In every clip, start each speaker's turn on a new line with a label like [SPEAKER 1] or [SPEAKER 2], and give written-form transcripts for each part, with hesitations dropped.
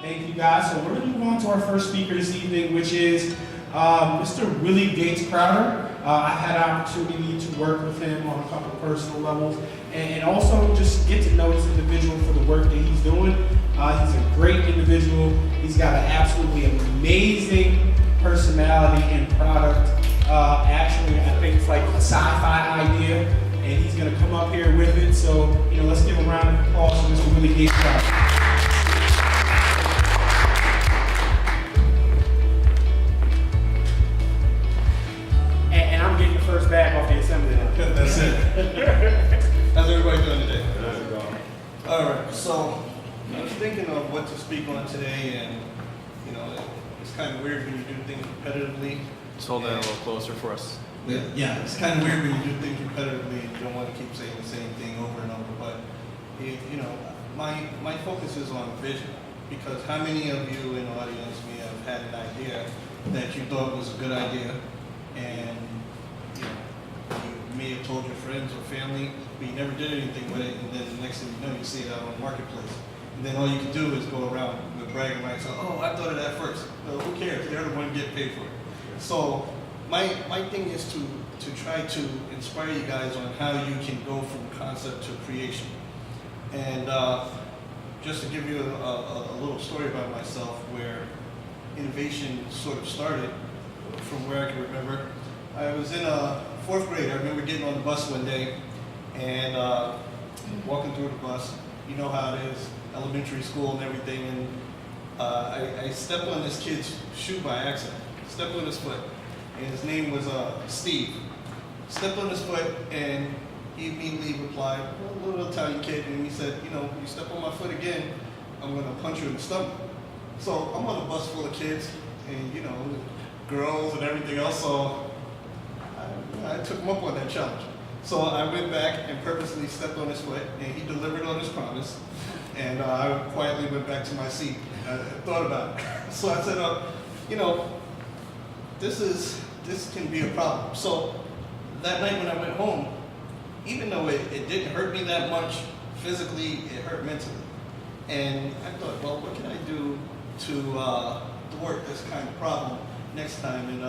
[SPEAKER 1] Thank you, guys. So we're going to move on to our first speaker this evening, which is Mr. Willie Gates Crowder. I had an opportunity to work with him on a couple of personal levels and also just get to know this individual for the work that he's doing. He's a great individual. He's got an absolutely amazing personality and product. Actually, I think it's like a sci-fi idea, and he's going to come up here with it. So, let's give a round of applause for Mr. Willie Gates Crowder. First bag off the assembly line.
[SPEAKER 2] That's it. How's everybody doing today? How's it going? All right, so I was thinking of what to speak on today, and it's kind of weird when you do things repetitively.
[SPEAKER 3] Just hold that a little closer for us.
[SPEAKER 2] Yeah, it's kind of weird when you do things repetitively and you don't want to keep saying the same thing over and over. But my focus is on vision, because how many of you in the audience may have had an idea that you thought was a good idea, and you may have told your friends or family, but you never did anything with it, and then the next thing you know, you see it out on the marketplace. And then all you can do is go around with bragging rights, oh, I thought of that first. Well, who cares? They're the one getting paid for it. So my thing is to try to inspire you guys on how you can go from concept to creation. And just to give you a little story about myself, where innovation sort of started, from where I can remember. I was in fourth grade. I remember getting on the bus one day and walking through the bus. You know how it is, elementary school and everything. And I stepped on this kid's shoe by accident. Stepped on his foot. And his name was Steve. Stepped on his foot, and he immediately replied, a little Italian kid, and he said, you step on my foot again, I'm going to punch you in the stomach. So I'm on a bus full of kids, and girls and everything else. So I took him up on that challenge. So I went back and purposely stepped on his foot, and he delivered on his promise. And I quietly went back to my seat. I thought about it. So I said, this can be a problem. So that night when I went home, even though it didn't hurt me that much physically, it hurt mentally. And I thought, well, what can I do to thwart this kind of problem next time? And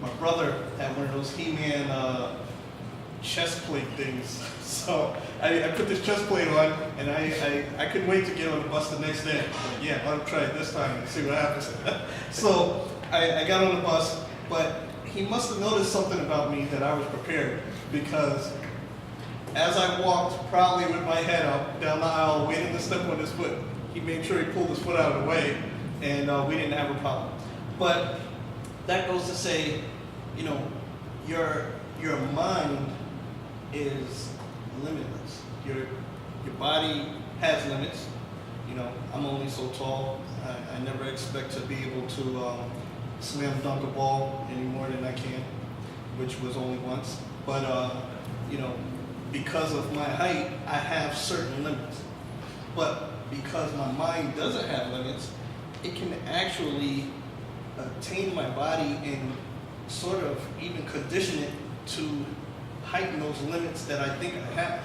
[SPEAKER 2] my brother had one of those He-Man chest plate things. So I put this chest plate on, and I couldn't wait to get on the bus the next day. Like, yeah, I'll try it this time and see what happens. So I got on the bus, but he must have noticed something about me that I was prepared, because as I walked proudly with my head up down the aisle waiting to step on his foot, he made sure he pulled his foot out of the way, and we didn't have a problem. But that goes to say, your mind is limitless. Your body has limits. I'm only so tall. I never expect to be able to slam dunk a ball any more than I can, which was only once. But because of my height, I have certain limits. But because my mind doesn't have limits, it can actually attain my body and sort of even condition it to heighten those limits that I think I have.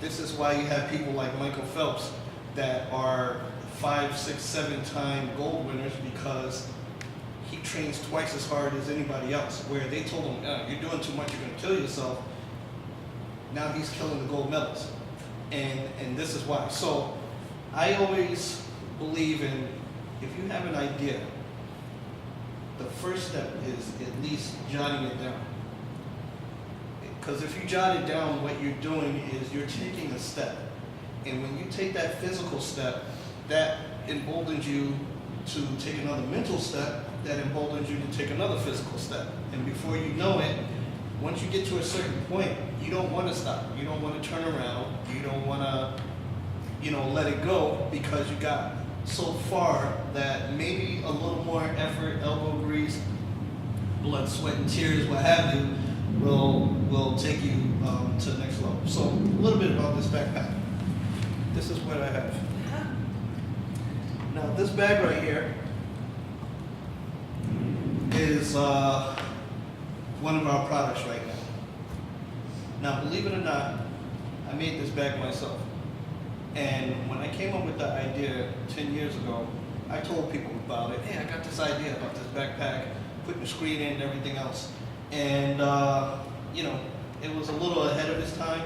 [SPEAKER 2] This is why you have people like Michael Phelps that are 5, 6, 7-time gold winners, because he trains twice as hard as anybody else. Where they told him, you're doing too much, you're going to kill yourself. Now he's killing the gold medals. And this is why. So I always believe in, if you have an idea, the first step is at least jotting it down. Because if you jot it down, what you're doing is you're taking a step. And when you take that physical step, that emboldens you to take another mental step, that emboldens you to take another physical step. And before you know it, once you get to a certain point, you don't want to stop. You don't want to turn around. You don't want to, let it go, because you got so far that maybe a little more effort, elbow grease, blood, sweat, and tears, what have you, will take you to the next level. So a little bit about this backpack. This is what I have. Now this bag right here is one of our products right now. Now believe it or not, I made this bag myself. And when I came up with the idea 10 years ago, I told people about it. Hey, I got this idea about this backpack, putting the screen in and everything else. And, you know, it was a little ahead of its time.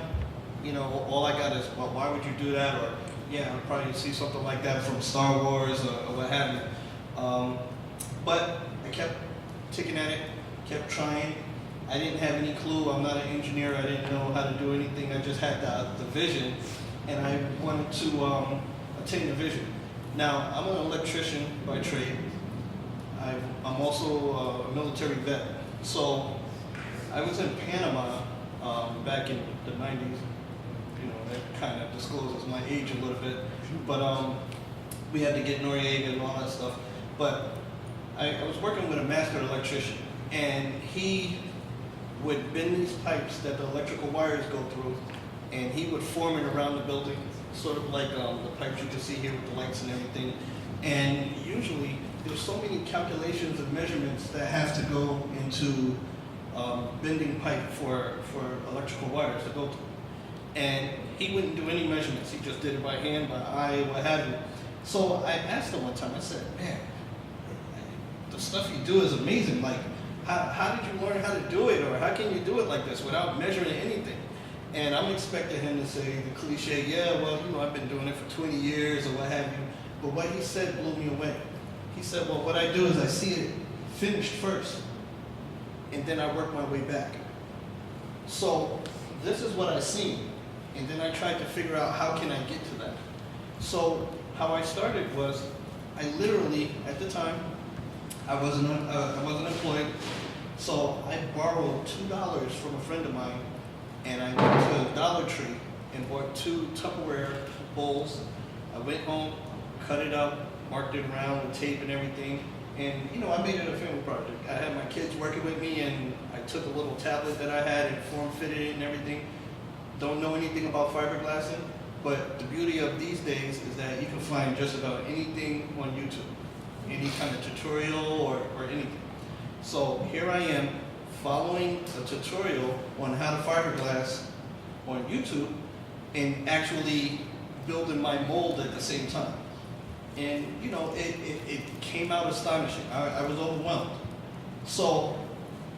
[SPEAKER 2] You know, all I got is, well, why would you do that? Or, yeah, I'll probably see something like that from Star Wars or what have you. But I kept ticking at it, kept trying. I didn't have any clue. I'm not an engineer. I didn't know how to do anything. I just had the vision, and I wanted to attain the vision. Now, I'm an electrician by trade. I'm also a military vet. So I was in Panama back in the 90s. You know, that kind of discloses my age a little bit. But we had to get Noriega and all that stuff. But I was working with a master electrician, and he would bend these pipes that the electrical wires go through, and he would form it around the building, sort of like the pipes you can see here with the lights and everything. And usually, there's so many calculations and measurements that have to go into bending pipe for electrical wires to go through. And he wouldn't do any measurements. He just did it by hand, by eye, what have you. So I asked him one time, I said, man, the stuff you do is amazing. Like, how did you learn how to do it? Or how can you do it like this without measuring anything? And I'm expecting him to say the cliche, yeah, well, you know, I've been doing it for 20 years or what have you. But what he said blew me away. He said, well, what I do is I see it finished first, and then I work my way back. So this is what I seen, and then I tried to figure out how can I get to that. So how I started was, I literally, at the time, I wasn't employed, so I borrowed $2 from a friend of mine, and I went to Dollar Tree and bought 2 Tupperware bowls. I went home, cut it up, marked it around with tape and everything, and you know, I made it a family project. I had my kids working with me, and I took a little tablet that I had and form-fitted it and everything. Don't know anything about fiberglassing, but the beauty of these days is that you can find just about anything on YouTube. Any kind of tutorial or anything. So here I am following a tutorial on how to fiberglass on YouTube and actually building my mold at the same time. And you know, it came out astonishing. I was overwhelmed. So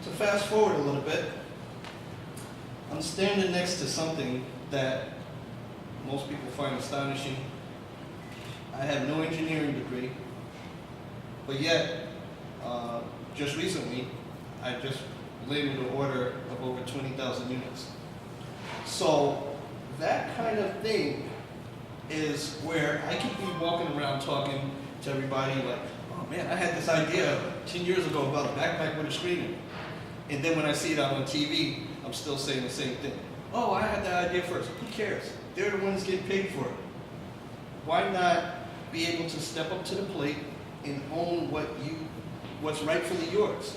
[SPEAKER 2] to fast forward a little bit, I'm standing next to something that most people find astonishing. I have no engineering degree. But yet, just recently, I just labeled an order of over 20,000 units. So that kind of thing is where I could be walking around talking to everybody like, oh man, I had this idea 10 years ago about a backpack with a screen in it. And then when I see it out on TV, I'm still saying the same thing. Oh, I had that idea first. Who cares? They're the ones getting paid for it. Why not be able to step up to the plate and own what's rightfully yours?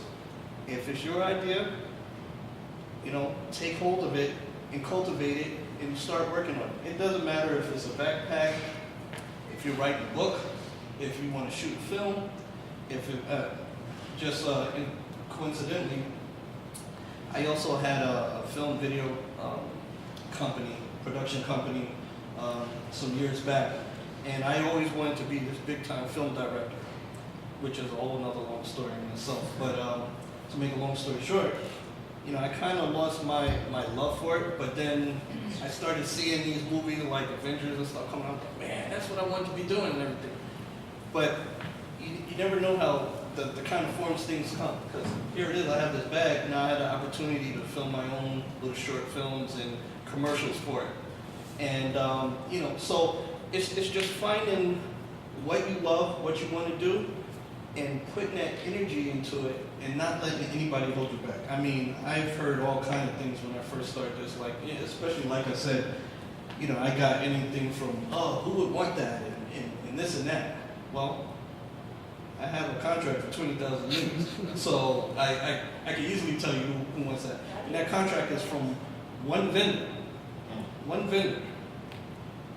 [SPEAKER 2] If it's your idea, you know, take hold of it and cultivate it and start working on it. It doesn't matter if it's a backpack, if you're writing a book, if you want to shoot film, if it, coincidentally, I also had a film video company, production company, some years back, and I always wanted to be this big-time film director, which is a whole another long story in itself. But to make a long story short, you know, I kind of lost my love for it, but then I started seeing these movies like Avengers and stuff coming out. Like, man, that's what I wanted to be doing and everything. But you never know how the kind of forms things come. Because here it is, I have this bag, now I had the opportunity to film my own little short films and commercials for it. And, you know, so it's just finding what you love, what you want to do, and putting that energy into it and not letting anybody hold you back. I mean, I've heard all kinds of things when I first started this, like, yeah, especially like I said, you know, I got anything from, oh, who would want that, and this and that. Well, I have a contract for 20,000 units, so I can easily tell you who wants that. And that contract is from one vendor.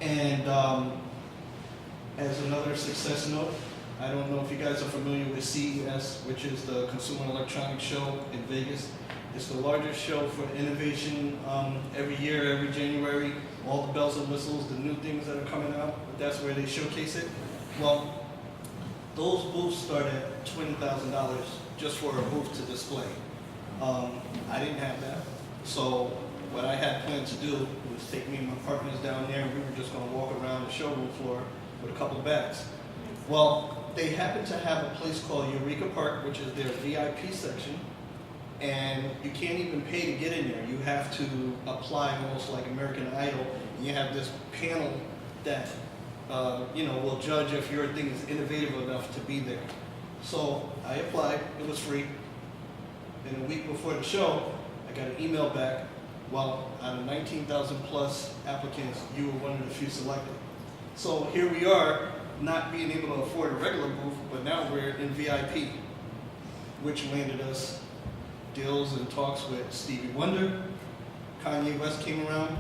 [SPEAKER 2] And as another success note, I don't know if you guys are familiar with CES, which is the Consumer Electronics Show in Vegas. It's the largest show for innovation every year, every January. All the bells and whistles, the new things that are coming out, that's where they showcase it. Well, those booths start at $20,000 just for a booth to display. I didn't have that, so what I had planned to do was take me and my partners down there, and we were just going to walk around the showroom floor with a couple of bags. Well, they happen to have a place called Eureka Park, which is their VIP section, and you can't even pay to get in there. You have to apply almost like American Idol, and you have this panel that will judge if your thing is innovative enough to be there. So I applied, it was free. And a week before the show, I got an email back, well, out of 19,000 plus applicants, you were one of the few selected. So here we are, not being able to afford a regular booth, but now we're in VIP, which landed us deals and talks with Stevie Wonder, Kanye West came around,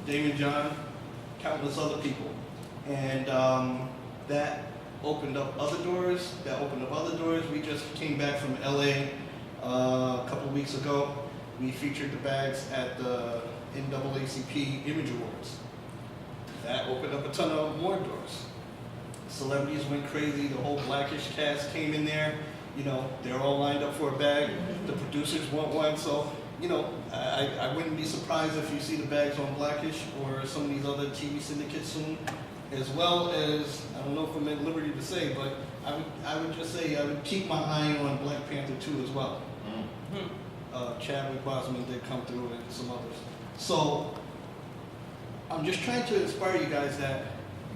[SPEAKER 2] Damon John, countless other people. And that opened up other doors, We just came back from LA a couple of weeks ago. We featured the bags at the NAACP Image Awards. That opened up a ton of more doors. Celebrities went crazy, the whole Blackish cast came in there. They're all lined up for a bag. The producers want one, so I wouldn't be surprised if you see the bags on Blackish or some of these other TV syndicates soon, as well as, I don't know if I'm at liberty to say, but I would just say I would keep my eye on Black Panther 2 as well. Chadwick Boseman did come through and some others. So I'm just trying to inspire you guys that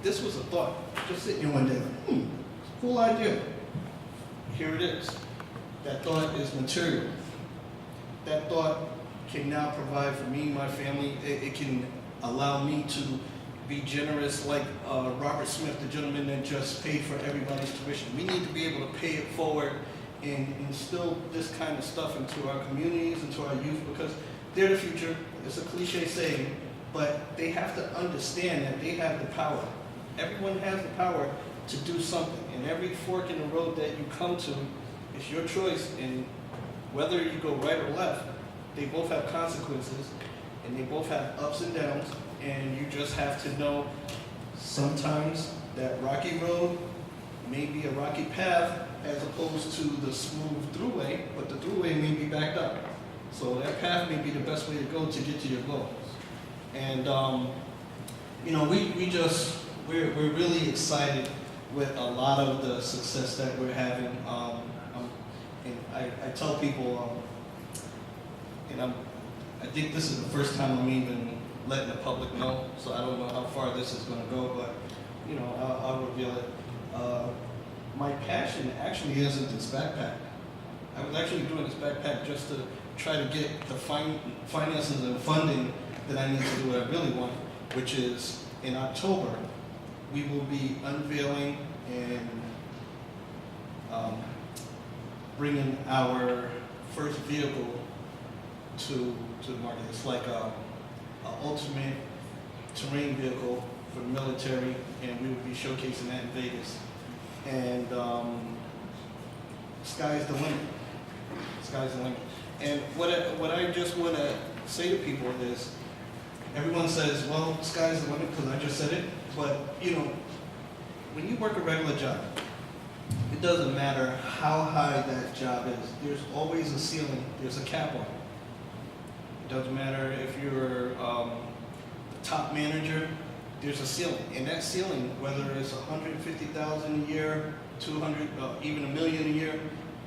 [SPEAKER 2] this was a thought. Just sitting here one day, cool idea. Here it is. That thought is material. That thought can now provide for me and my family. It can allow me to be generous like Robert Smith, the gentleman that just paid for everybody's tuition. We need to be able to pay it forward and instill this kind of stuff into our communities, into our youth, because they're the future. It's a cliche saying, but they have to understand that they have the power. Everyone has the power to do something, and every fork in the road that you come to is your choice, and whether you go right or left, they both have consequences, and they both have ups and downs, and you just have to know sometimes that rocky road may be a rocky path as opposed to the smooth throughway, but the throughway may be backed up. So that path may be the best way to go to get to your goals. And we're really excited with a lot of the success that we're having. And I tell people, I think this is the first time I'm even letting the public know, so I don't know how far this is going to go, but I'll reveal it. My passion actually isn't this backpack. I was actually doing this backpack just to try to get the finances and funding that I need to do what I really want, which is in October, we will be unveiling and bringing our first vehicle to the market. It's like an ultimate terrain vehicle for the military, and we will be showcasing that in Vegas. And sky's the limit. Sky's the limit. And what I just want to say to people is, everyone says, well, sky's the limit because I just said it, but when you work a regular job, it doesn't matter how high that job is. There's always a ceiling. There's a cap on it. It doesn't matter if you're the top manager. There's a ceiling, and that ceiling, whether it's $150,000 a year, 200, even $1 million a year,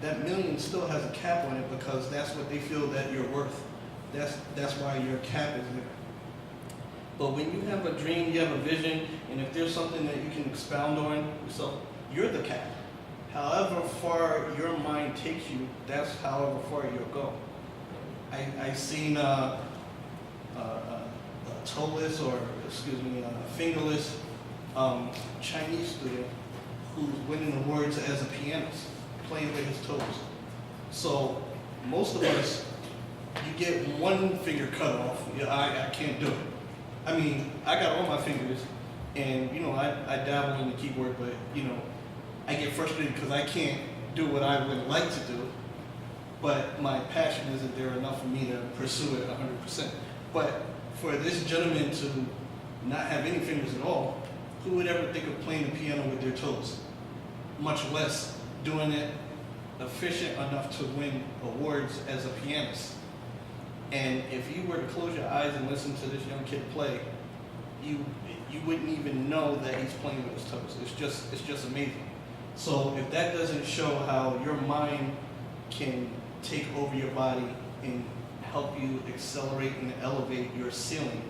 [SPEAKER 2] that million still has a cap on it because that's what they feel that you're worth. That's why your cap is there. But when you have a dream, you have a vision, and if there's something that you can expound on yourself, you're the cap. However far your mind takes you, that's however far you'll go. I seen a toeless, or fingerless Chinese student who's winning awards as a pianist, playing with his toes. So most of us, you get one finger cut off, I can't do it. I mean, I got all my fingers, and I dabble in the keyboard, but I get frustrated because I can't do what I would like to do, but my passion isn't there enough for me to pursue it 100%. But for this gentleman to not have any fingers at all, Who would ever think of playing the piano with their toes? Much less doing it efficient enough to win awards as a pianist. And if you were to close your eyes and listen to this young kid play, you wouldn't even know that he's playing with his toes. It's just amazing. So if that doesn't show how your mind can take over your body and help you accelerate and elevate your ceiling,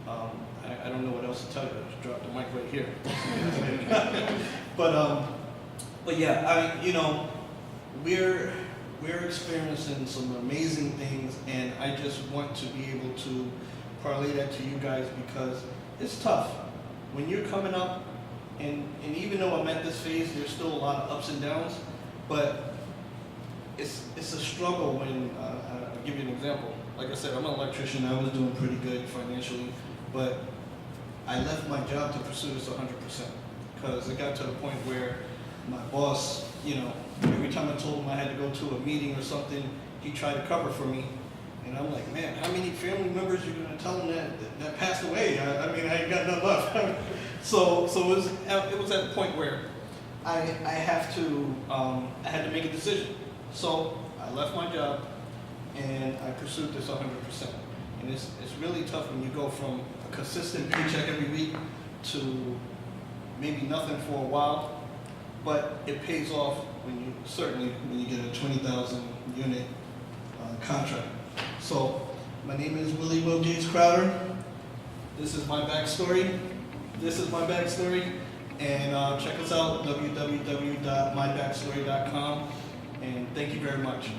[SPEAKER 2] I don't know what else to tell you. I just dropped the mic right here. But yeah, we're experiencing some amazing things, and I just want to be able to parlay that to you guys because it's tough when you're coming up, and even though I'm at this phase, there's still a lot of ups and downs, but it's a struggle when I'll give you an example. Like I said, I'm an electrician. I was doing pretty good financially, but I left my job to pursue this 100% because it got to the point where my boss, every time I told him I had to go to a meeting or something, he tried to cover for me. And I'm like, man, how many family members are you going to tell them that passed away? I ain't got nothing left. So it was at the point where I had to make a decision. So I left my job and I pursued this 100%. And it's really tough when you go from a consistent paycheck every week to maybe nothing for a while. But it pays off when you get a 20,000 unit contract. So my name is Willie Will Gates Crowder. This is my backstory. And check us out at www.mybackstory.com. And thank you very much.